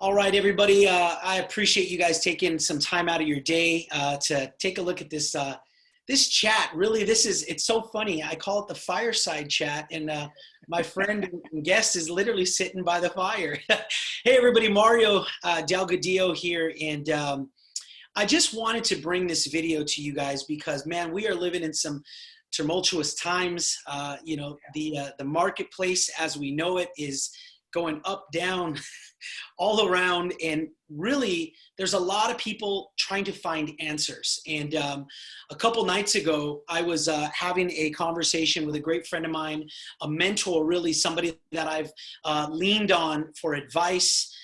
All right, everybody. I appreciate you guys taking some time out of your day to take a look at this chat. Really, it's so funny. I call it the fireside chat, and my friend and guest is literally sitting by the fire. Hey, everybody, Mario Delgadillo here, and I just wanted to bring this video to you guys because, man, we are living in some tumultuous times. The marketplace as we know it is going up, down, all around, and really there's a lot of people trying to find answers. And a couple nights ago I was having a conversation with a great friend of mine, a mentor, really somebody that I've leaned on for advice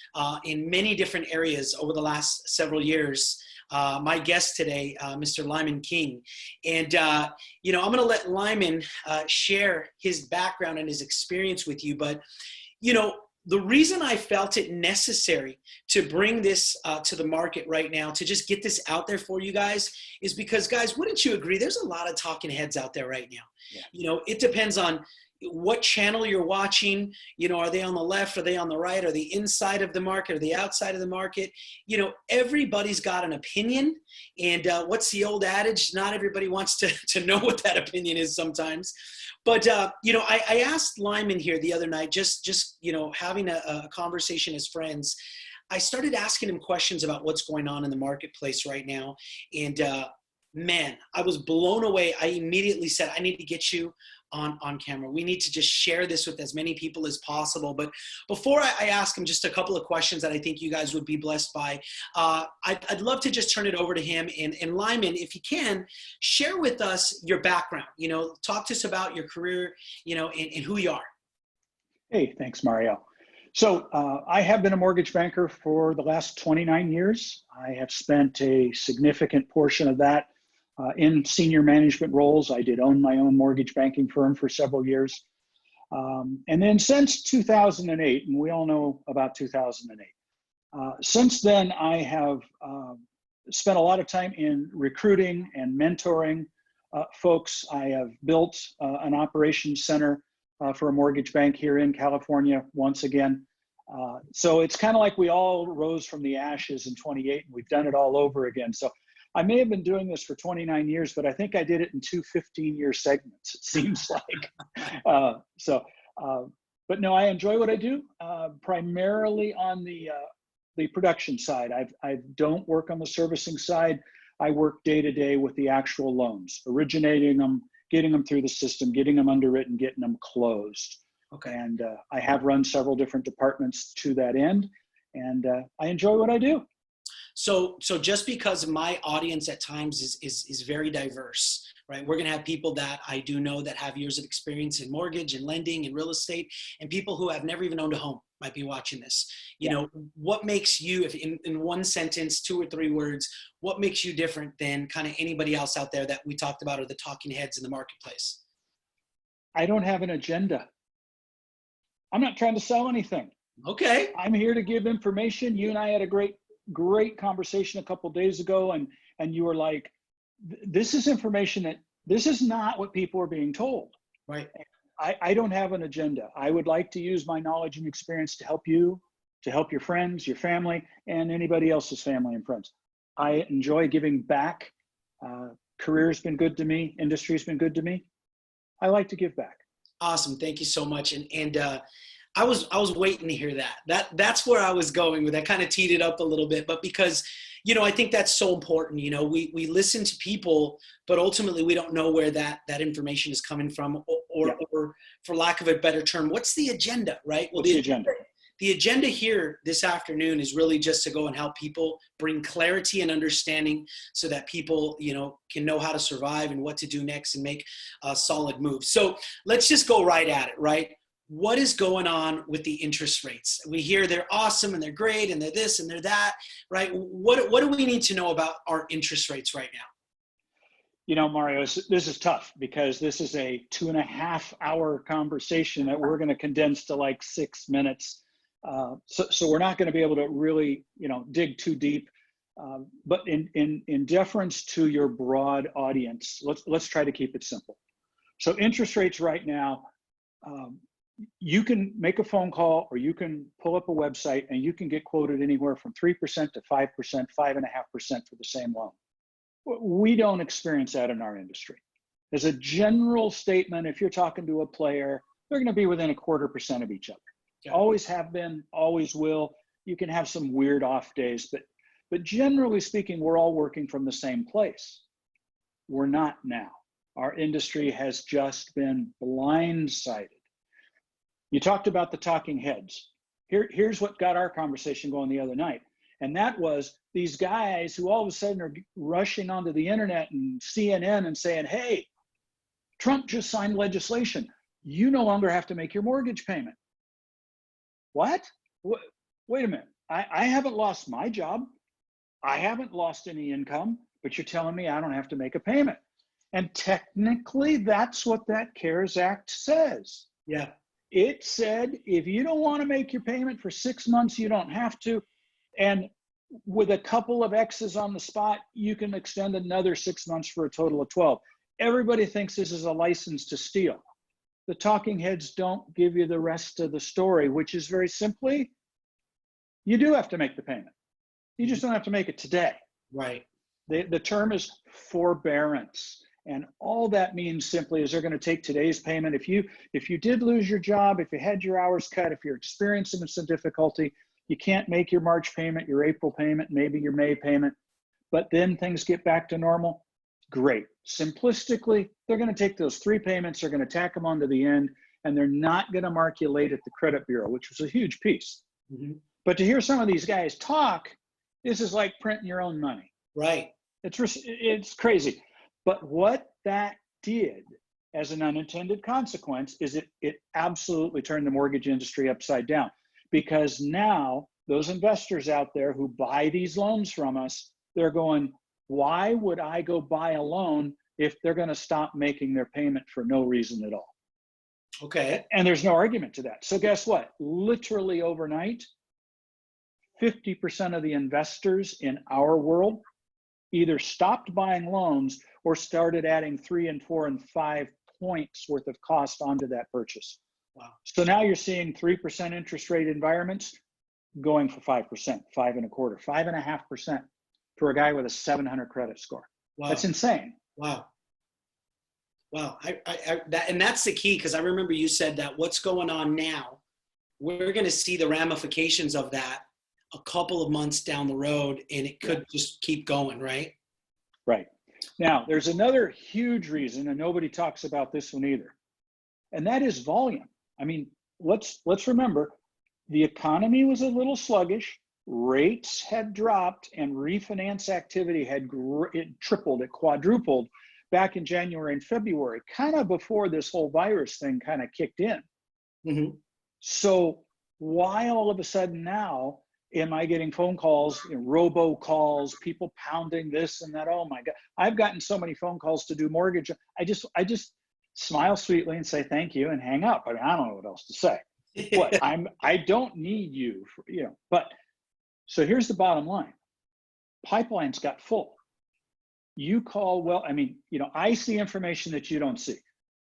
in many different areas over the last several years. My guest today, Mr. Lyman King. And, I'm going to let Lyman share his background and his experience with you. But, the reason I felt it necessary to bring this to the market right now, to just get this out there for you guys, is because, guys, wouldn't you agree? There's a lot of talking heads out there right now. Yeah. It depends on what channel you're watching. Are they on the left? Are they on the right? Are they inside of the market? Are they outside of the market? Everybody's got an opinion. And what's the old adage? Not everybody wants to know what that opinion is sometimes. But, I asked Lyman here the other night, just having a conversation as friends. I started asking him questions about what's going on in the marketplace right now. And man, I was blown away. I immediately said, I need to get you on camera. We need to just share this with as many people as possible. But before I ask him just a couple of questions that I think you guys would be blessed by, I'd love to just turn it over to him. And Lyman, if you can, share with us your background. Talk to us about your career, and who you are. Hey, thanks, Mario. So I have been a mortgage banker for the last 29 years. I have spent a significant portion of that in senior management roles. I did own my own mortgage banking firm for several years. And then since 2008, and we all know about 2008, since then I have spent a lot of time in recruiting and mentoring folks. I have built an operations center for a mortgage bank here in California once again. So it's kind of like we all rose from the ashes in 28 and we've done it all over again. So I may have been doing this for 29 years, but I think I did it in two 15-year segments, it seems like. But no, I enjoy what I do, primarily on the production side. I don't work on the servicing side. I work day-to-day with the actual loans, originating them, getting them through the system, getting them underwritten, getting them closed. Okay. And I have run several different departments to that end, and I enjoy what I do. So just because my audience at times is very diverse, right? We're going to have people that I do know that have years of experience in mortgage and lending and real estate, and people who have never even owned a home might be watching this. What makes you, if in one sentence, 2 or 3 words, what makes you different than kind of anybody else out there that we talked about, or the talking heads in the marketplace? I don't have an agenda. I'm not trying to sell anything. Okay. I'm here to give information. You and I had a great conversation a couple of days ago, and you were like, this is information that this is not what people are being told. Right. I don't have an agenda. I would like to use my knowledge and experience to help you, to help your friends, your family, and anybody else's family and friends. I enjoy giving back. Career's been good to me. Industry's been good to me. I like to give back. Awesome. Thank you so much. And I was waiting to hear that. That's where I was going with that. Kind of teed it up a little bit, but because, I think that's so important. We listen to people, but ultimately we don't know where that information is coming from, or for lack of a better term, what's the agenda, right? Well, the agenda? The agenda here this afternoon is really just to go and help people bring clarity and understanding so that people, can know how to survive and what to do next and make a solid move. So let's just go right at it, right? What is going on with the interest rates? We hear they're awesome and they're great and they're this and they're that, right? What do we need to know about our interest rates right now? Mario, this is tough because this is a 2.5-hour conversation that we're going to condense to like 6 minutes. So we're not going to be able to really, dig too deep. But in deference to your broad audience, let's try to keep it simple. So interest rates right now, you can make a phone call or you can pull up a website and you can get quoted anywhere from 3% to 5%, 5.5% for the same loan. We don't experience that in our industry. As a general statement, if you're talking to a player, they're going to be within 0.25% of each other. Yeah. Always have been, always will. You can have some weird off days, but generally speaking, we're all working from the same place. We're not now. Our industry has just been blindsided. You talked about the talking heads. Here's what got our conversation going the other night. And that was these guys who all of a sudden are rushing onto the internet and CNN and saying, hey, Trump just signed legislation. You no longer have to make your mortgage payment. What? Wait a minute. I haven't lost my job. I haven't lost any income, but you're telling me I don't have to make a payment. And technically, that's what that CARES Act says. Yeah. It said, if you don't want to make your payment for 6 months, you don't have to. And with a couple of X's on the spot, you can extend another 6 months for a total of 12. Everybody thinks this is a license to steal. The talking heads don't give you the rest of the story, which is very simply, you do have to make the payment. You just don't have to make it today. Right. The term is forbearance. And all that means simply is they're going to take today's payment. If you did lose your job, if you had your hours cut, if you're experiencing some difficulty, you can't make your March payment, your April payment, maybe your May payment, but then things get back to normal, great. Simplistically, they're going to take those 3 payments, they're going to tack them onto the end, and they're not going to mark you late at the credit bureau, which was a huge piece. Mm-hmm. But to hear some of these guys talk, this is like printing your own money. Right. It's crazy. But what that did as an unintended consequence is it absolutely turned the mortgage industry upside down, because now those investors out there who buy these loans from us, they're going, why would I go buy a loan if they're going to stop making their payment for no reason at all? Okay. And there's no argument to that. So guess what? Literally overnight, 50% of the investors in our world either stopped buying loans or started adding 3 and 4 and 5 points worth of cost onto that purchase. Wow. So now you're seeing 3% interest rate environments going for 5%, 5.25%, 5.5% for a guy with a 700 credit score. Wow. That's insane. Wow. Wow. And that's the key, because I remember you said that what's going on now, we're going to see the ramifications of that a couple of months down the road, and it could just keep going, right? Right. Now, there's another huge reason, and nobody talks about this one either, and that is volume. I mean, let's remember, the economy was a little sluggish, rates had dropped, and refinance activity had tripled, it quadrupled back in January and February, kind of before this whole virus thing kind of kicked in. Mm-hmm. So why all of a sudden now am I getting phone calls, robocalls, people pounding this and that? Oh my God, I've gotten so many phone calls to do mortgage. I just smile sweetly and say thank you and hang up. I mean, I don't know what else to say. What I don't need you, but so here's the bottom line. Pipelines got full. You call, I see information that you don't see.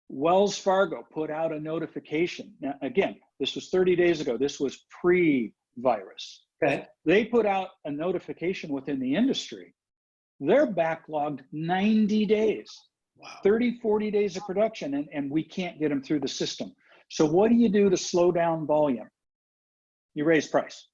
Wells Fargo put out a notification. Now, again, this was 30 days ago. This was pre-virus. Okay. They put out a notification within the industry. They're backlogged 90 days, wow. 30, 40 days of production, and we can't get them through the system. So what do you do to slow down volume? You raise price.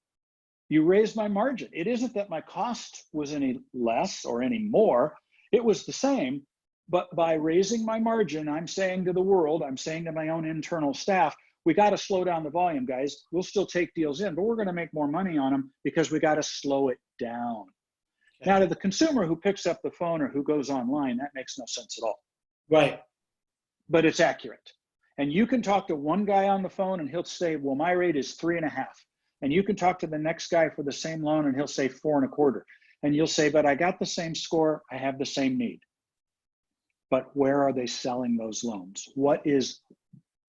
You raise my margin. It isn't that my cost was any less or any more. It was the same, but by raising my margin, I'm saying to the world, I'm saying to my own internal staff, we got to slow down the volume, guys. We'll still take deals in, but we're going to make more money on them because we got to slow it down. Okay. Now, to the consumer who picks up the phone or who goes online, that makes no sense at all. Right. But it's accurate. And you can talk to one guy on the phone and he'll say, well, my rate is 3.5. And you can talk to the next guy for the same loan and he'll say 4.25. And you'll say, but I got the same score. I have the same need. But where are they selling those loans?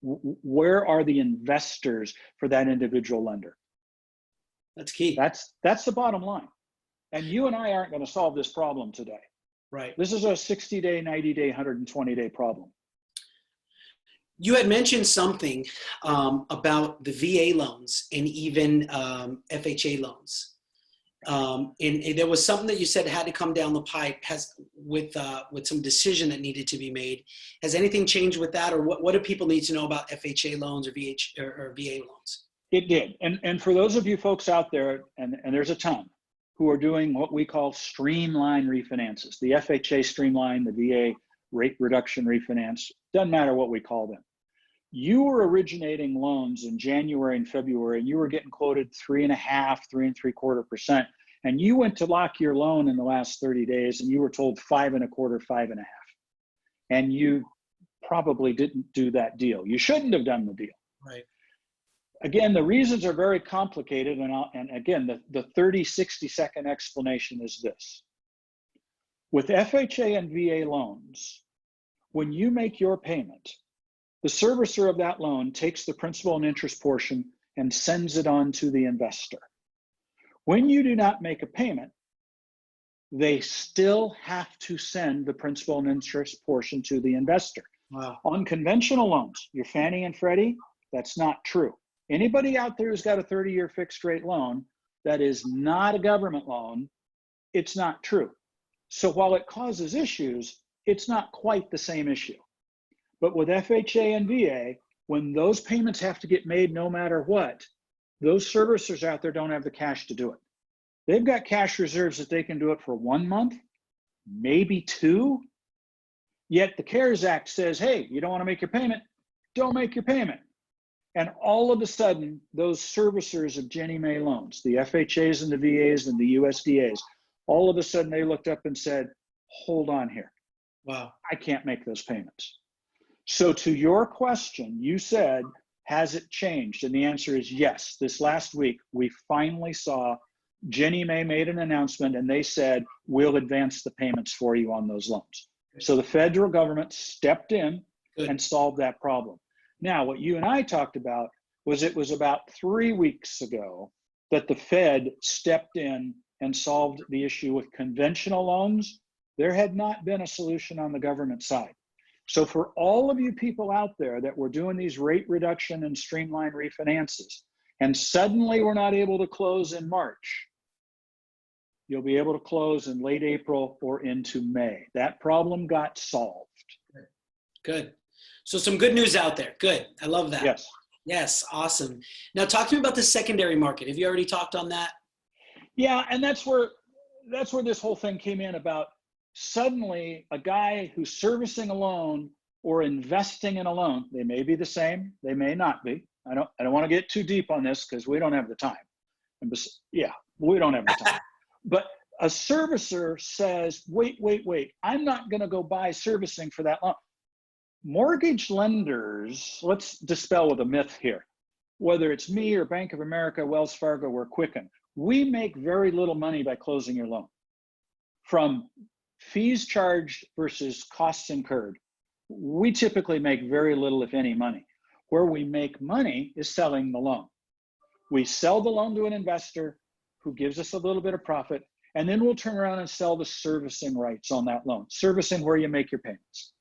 Where are the investors for that individual lender? That's key. That's the bottom line. And you and I aren't going to solve this problem today. Right. This is a 60-day, 90-day, 120-day problem. You had mentioned something about the VA loans and even FHA loans. And there was something that you said had to come down the pipe with some decision that needed to be made. Has anything changed with that, or what do people need to know about FHA loans or VA loans? It did. And for those of you folks out there, and there's a ton, who are doing what we call streamline refinances, the FHA streamline, the VA rate reduction refinance, doesn't matter what we call them. You were originating loans in January and February, and you were getting quoted 3.5%, 3.75%. And you went to lock your loan in the last 30 days, and you were told 5.25%, 5.5%. And you probably didn't do that deal. You shouldn't have done the deal. Right. Again, the reasons are very complicated. And again, the 30, 60-second explanation is this. With FHA and VA loans, when you make your payment, the servicer of that loan takes the principal and interest portion and sends it on to the investor. When you do not make a payment, they still have to send the principal and interest portion to the investor. Wow. On conventional loans, your Fannie and Freddie, that's not true. Anybody out there who's got a 30-year fixed rate loan that is not a government loan, it's not true. So while it causes issues, it's not quite the same issue. But with FHA and VA, when those payments have to get made no matter what, those servicers out there don't have the cash to do it. They've got cash reserves that they can do it for 1 month, maybe 2. Yet the CARES Act says, hey, you don't want to make your payment, don't make your payment. And all of a sudden, those servicers of Ginnie Mae loans, the FHAs and the VAs and the USDAs, all of a sudden they looked up and said, hold on here. Wow. I can't make those payments. So to your question, you said, has it changed? And the answer is yes. This last week, we finally saw Ginnie Mae made an announcement and they said, we'll advance the payments for you on those loans. So the federal government stepped in and solved that problem. Now, what you and I talked about was it was about 3 weeks ago that the Fed stepped in and solved the issue with conventional loans. There had not been a solution on the government side. So for all of you people out there that were doing these rate reduction and streamline refinances, and suddenly we're not able to close in March, you'll be able to close in late April or into May. That problem got solved. Good. So some good news out there. Good. I love that. Yes. Yes. Awesome. Now talk to me about the secondary market. Have you already talked on that? Yeah, and that's where this whole thing came in about. Suddenly, a guy who's servicing a loan or investing in a loan, they may be the same, they may not be. I don't want to get too deep on this because we don't have the time. We don't have the time. But a servicer says, wait, I'm not going to go buy servicing for that loan. Mortgage lenders, let's dispel with a myth here. Whether it's me or Bank of America, Wells Fargo, or Quicken, we make very little money by closing your loan. From fees charged versus costs incurred, we typically make very little, if any, money. Where we make money is selling the loan. We sell the loan to an investor who gives us a little bit of profit, and then we'll turn around and sell the servicing rights on that loan, servicing where you make your payments.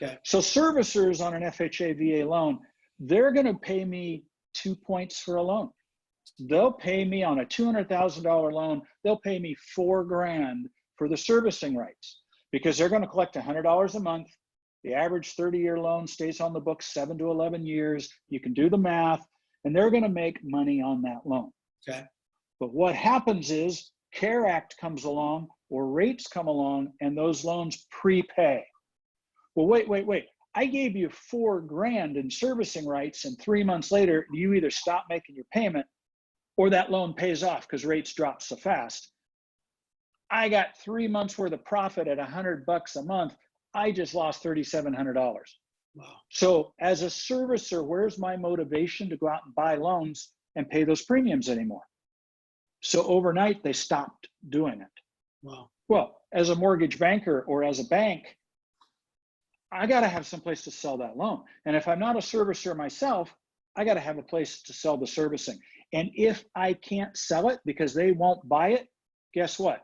Okay. So servicers on an FHA VA loan, they're going to pay me 2 points for a loan. They'll pay me on a $200,000 loan, they'll pay me $4,000 for the servicing rights, because they're going to collect $100 a month. The average 30-year loan stays on the books 7 to 11 years. You can do the math, and they're going to make money on that loan. Okay. But what happens is CARE Act comes along or rates come along and those loans prepay. Well, wait. I gave you $4,000 in servicing rights, and 3 months later, you either stop making your payment or that loan pays off because rates drop so fast. I got 3 months worth of profit at $100 a month. I just lost $3,700. Wow. So as a servicer, where's my motivation to go out and buy loans and pay those premiums anymore? So overnight, they stopped doing it. Wow. Well, as a mortgage banker or as a bank, I got to have some place to sell that loan. And if I'm not a servicer myself, I got to have a place to sell the servicing. And if I can't sell it because they won't buy it, guess what?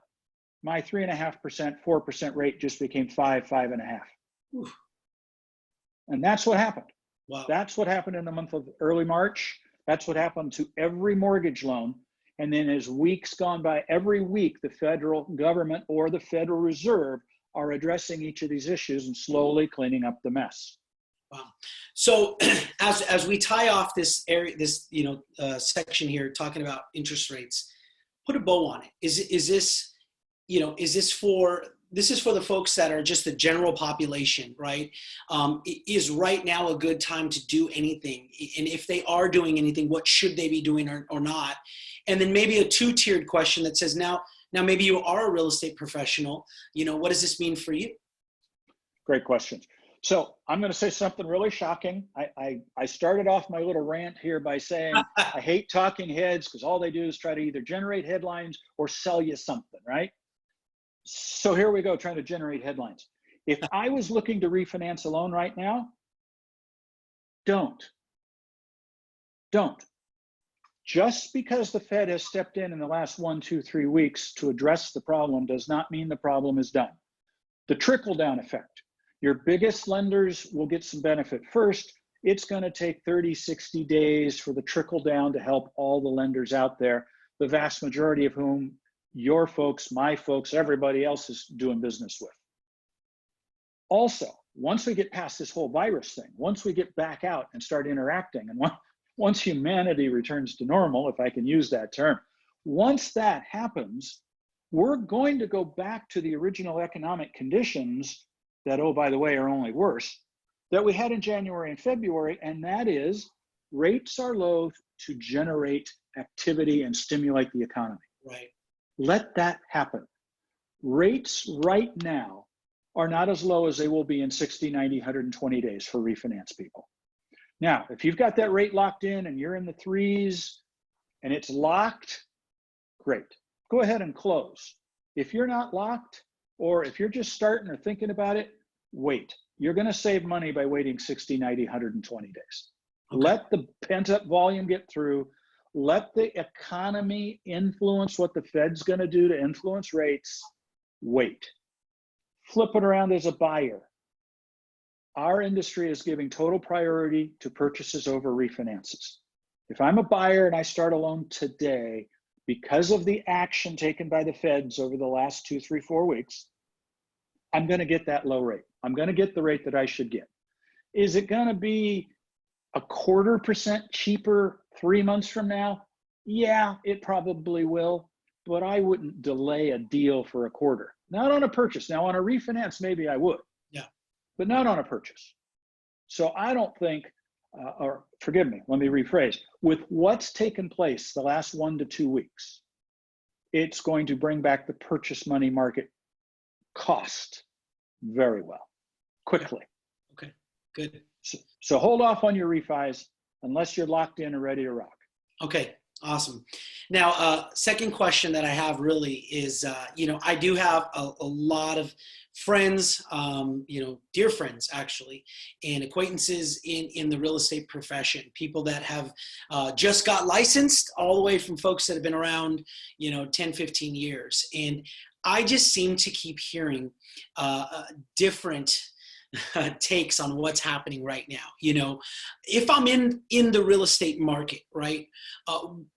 My 3.5%, 4% rate just became 5.5. And that's what happened. Wow. That's what happened in the month of early March. That's what happened to every mortgage loan. And then as weeks gone by, every week, the federal government or the Federal Reserve are addressing each of these issues and slowly cleaning up the mess. Wow. So as we tie off this area, this section here talking about interest rates, put a bow on it. Is this this is for the folks that are just the general population, right? Is right now a good time to do anything? And if they are doing anything, what should they be doing or not? And then maybe a two-tiered question that says, now maybe you are a real estate professional. What does this mean for you? Great questions. So I'm going to say something really shocking. I started off my little rant here by saying I hate talking heads because all they do is try to either generate headlines or sell you something, right? So here we go, trying to generate headlines. If I was looking to refinance a loan right now, don't. Just because the Fed has stepped in the last 1, 2, 3 weeks to address the problem does not mean the problem is done. The trickle-down effect. Your biggest lenders will get some benefit first. It's going to take 30, 60 days for the trickle down to help all the lenders out there, the vast majority of whom your folks, my folks, everybody else is doing business with. Also, once we get past this whole virus thing, once we get back out and start interacting, and once humanity returns to normal, if I can use that term, once that happens, we're going to go back to the original economic conditions that, oh, by the way, are only worse, that we had in January and February, and that is rates are low to generate activity and stimulate the economy. Right. Let that happen. Rates right now are not as low as they will be in 60, 90, 120 days for refinance people. Now, if you've got that rate locked in and you're in the threes and it's locked, great. Go ahead and close. If you're not locked, or if you're just starting or thinking about it, wait. You're going to save money by waiting 60, 90, 120 days. Okay. Let the pent-up volume get through. Let the economy influence what the Fed's going to do to influence rates. Wait. Flip it around as a buyer. Our industry is giving total priority to purchases over refinances. If I'm a buyer and I start a loan today, because of the action taken by the Feds over the last 2, 3, 4 weeks, I'm going to get that low rate. I'm going to get the rate that I should get. Is it going to be 0.25% cheaper 3 months from now? Yeah, it probably will, but I wouldn't delay a deal for a quarter. Not on a purchase. Now, on a refinance, maybe I would. Yeah. But not on a purchase. So I don't think, or forgive me, let me rephrase. With what's taken place the last 1 to 2 weeks, it's going to bring back the purchase money market cost very well, quickly. Okay, good. So hold off on your refis unless you're locked in and ready to rock. Okay, awesome. Now, second question that I have really is, I do have a lot of friends, dear friends actually, and acquaintances in the real estate profession, people that have just got licensed, all the way from folks that have been around, 10, 15 years. And I just seem to keep hearing different takes on what's happening right now. If I'm in the real estate market, right?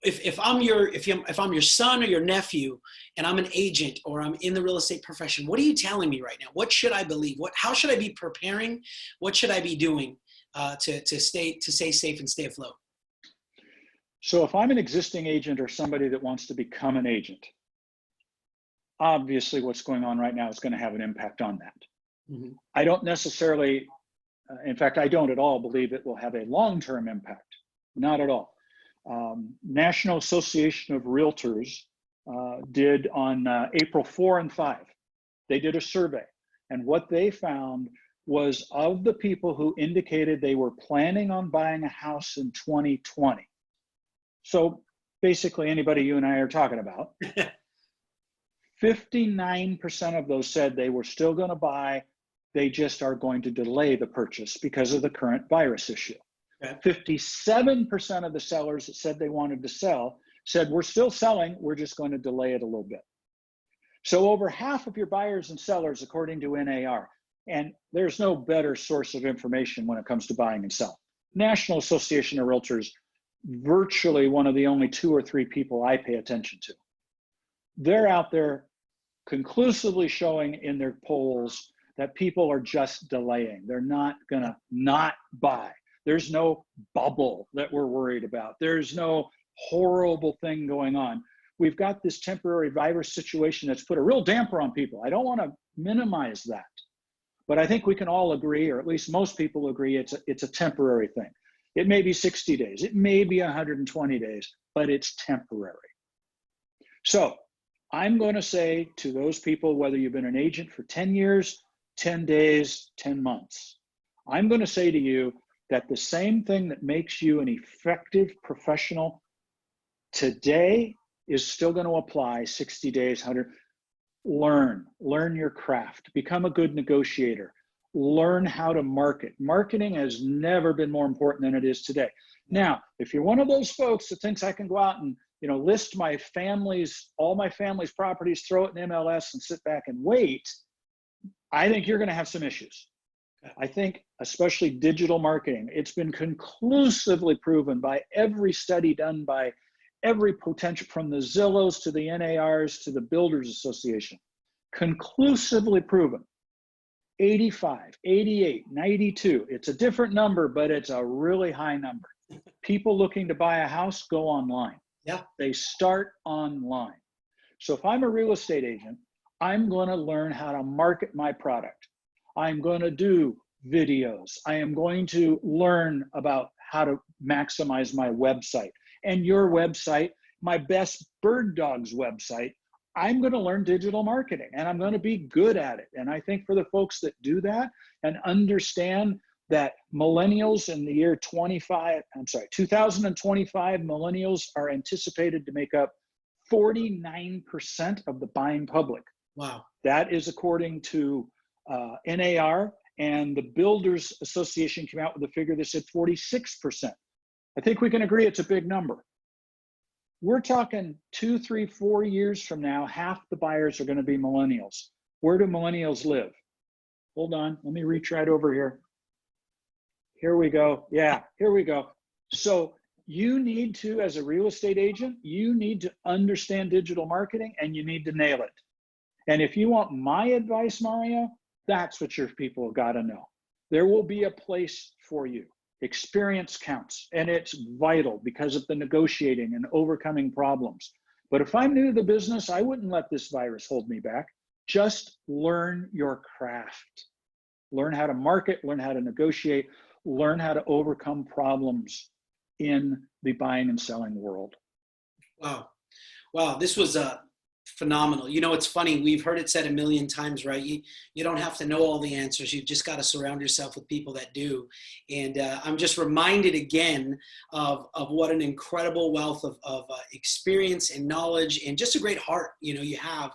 If I'm your son or your nephew and I'm an agent or I'm in the real estate profession, what are you telling me right now? What should I believe? How should I be preparing? What should I be doing to stay safe and stay afloat? So if I'm an existing agent or somebody that wants to become an agent, obviously what's going on right now is going to have an impact on that. Mm-hmm. I don't necessarily, in fact, I don't at all believe it will have a long-term impact. Not at all. National Association of Realtors did on April 4 and 5, they did a survey. And what they found was, of the people who indicated they were planning on buying a house in 2020, so basically anybody you and I are talking about, 59% of those said they were still going to buy. They just are going to delay the purchase because of the current virus issue. Okay. 57% of the sellers that said they wanted to sell said, we're still selling, we're just going to delay it a little bit. So over half of your buyers and sellers, according to NAR, and there's no better source of information when it comes to buying and selling. National Association of Realtors, virtually one of the only 2 or 3 people I pay attention to. They're out there conclusively showing in their polls that people are just delaying. They're not gonna not buy. There's no bubble that we're worried about. There's no horrible thing going on. We've got this temporary virus situation that's put a real damper on people. I don't want to minimize that, but I think we can all agree, or at least most people agree, it's a temporary thing. It may be 60 days, it may be 120 days, but it's temporary. So I'm going to say to those people, whether you've been an agent for 10 years, 10 days, 10 months, I'm going to say to you that the same thing that makes you an effective professional today is still going to apply 60 days, 100. Learn your craft, become a good negotiator, learn how to market. Marketing has never been more important than it is today. Now, if you're one of those folks that thinks I can go out and list all my family's properties, throw it in MLS and sit back and wait, I think you're going to have some issues. I think especially digital marketing, it's been conclusively proven by every study done by every potential, from the Zillows to the NARs to the Builders Association, conclusively proven. 85, 88, 92, it's a different number, but it's a really high number. People looking to buy a house go online. Yeah. They start online. So if I'm a real estate agent, I'm going to learn how to market my product. I'm going to do videos. I am going to learn about how to maximize my website and your website, my best bird dog's website. I'm going to learn digital marketing and I'm going to be good at it. And I think for the folks that do that and understand that millennials in the year 2025, millennials are anticipated to make up 49% of the buying public. Wow. That is according to NAR, and the Builders Association came out with a figure that said 46%. I think we can agree it's a big number. We're talking 2, 3, 4 years from now, half the buyers are going to be millennials. Where do millennials live? Hold on, let me reach right over here. Here we go. Yeah, here we go. So you need to, as a real estate agent, you need to understand digital marketing and you need to nail it. And if you want my advice, Mario, that's what your people have got to know. There will be a place for you. Experience counts, and it's vital because of the negotiating and overcoming problems. But if I'm new to the business, I wouldn't let this virus hold me back. Just learn your craft. Learn how to market, learn how to negotiate, learn how to overcome problems in the buying and selling world. Wow. Wow. This was phenomenal. It's funny. We've heard it said a million times, right? You don't have to know all the answers. You've just got to surround yourself with people that do. And I'm just reminded again of what an incredible wealth of experience and knowledge and just a great heart, you have,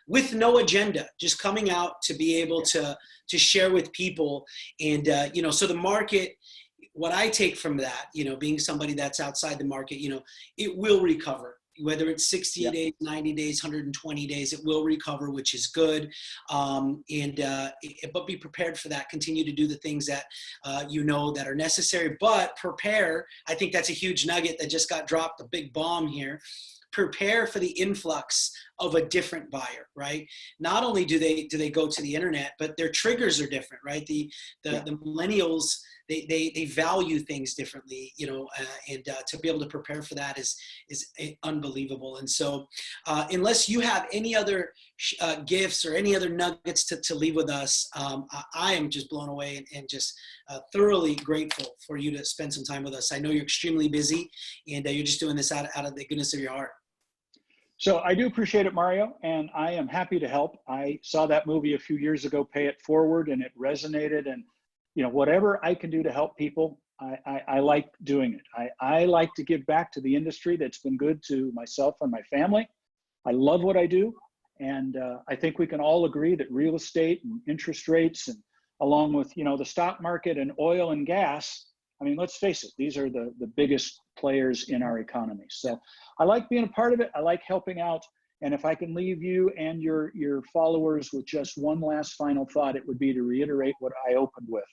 with no agenda, just coming out to be able to share with people. And, so the market, what I take from that, being somebody that's outside the market, it will recover. Whether it's 60 days, 90 days, 120 days, it will recover, which is good. But be prepared for that. Continue to do the things that that are necessary, but prepare. I think that's a huge nugget that just got dropped, a big bomb here. Prepare for the influx of a different buyer, right? Not only do they go to the internet, but their triggers are different, right? The millennials, they value things differently, and to be able to prepare for that is unbelievable. And so, unless you have any other gifts or any other nuggets to leave with us, I am just blown away and just thoroughly grateful for you to spend some time with us. I know you're extremely busy, and you're just doing this out of the goodness of your heart. So I do appreciate it, Mario, and I am happy to help. I saw that movie a few years ago, Pay It Forward, and it resonated. And whatever I can do to help people, I like doing it. I like to give back to the industry that's been good to myself and my family. I love what I do, and I think we can all agree that real estate and interest rates, and along with the stock market and oil and gas, I mean, let's face it, these are the biggest players in our economy. So I like being a part of it. I like helping out. And if I can leave you and your followers with just one last final thought, it would be to reiterate what I opened with.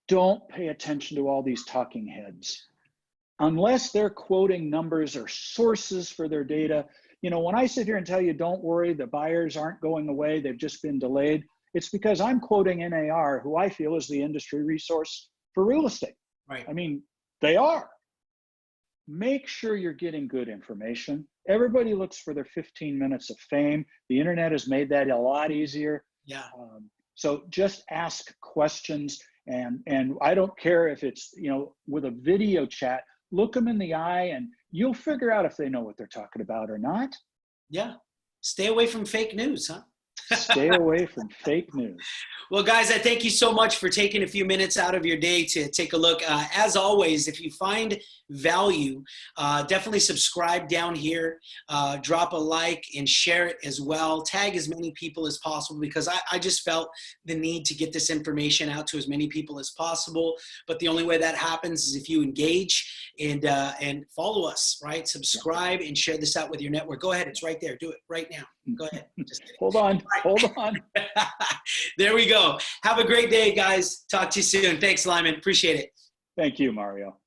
don't pay attention to all these talking heads. Unless they're quoting numbers or sources for their data, you know, when I sit here and tell you, don't worry, the buyers aren't going away, they've just been delayed, it's because I'm quoting NAR, who I feel is the industry resource for real estate. Right. I mean, they are. Make sure you're getting good information. Everybody looks for their 15 minutes of fame. The internet has made that a lot easier. Yeah. So just ask questions, and I don't care if it's, you know, with a video chat, look them in the eye and you'll figure out if they know what they're talking about or not. Yeah. Stay away from fake news, huh? Stay away from fake news. Well, guys, I thank you so much for taking a few minutes out of your day to take a look. As always, if you find value, definitely subscribe down here, drop a like and share it as well. Tag as many people as possible, because I just felt the need to get this information out to as many people as possible. But the only way that happens is if you engage and follow us, right? Subscribe and share this out with your network. Go ahead. It's right there. Do it right now. Go ahead. Just Hold on. There we go. Have a great day, guys. Talk to you soon. Thanks, Lyman. Appreciate it. Thank you, Mario.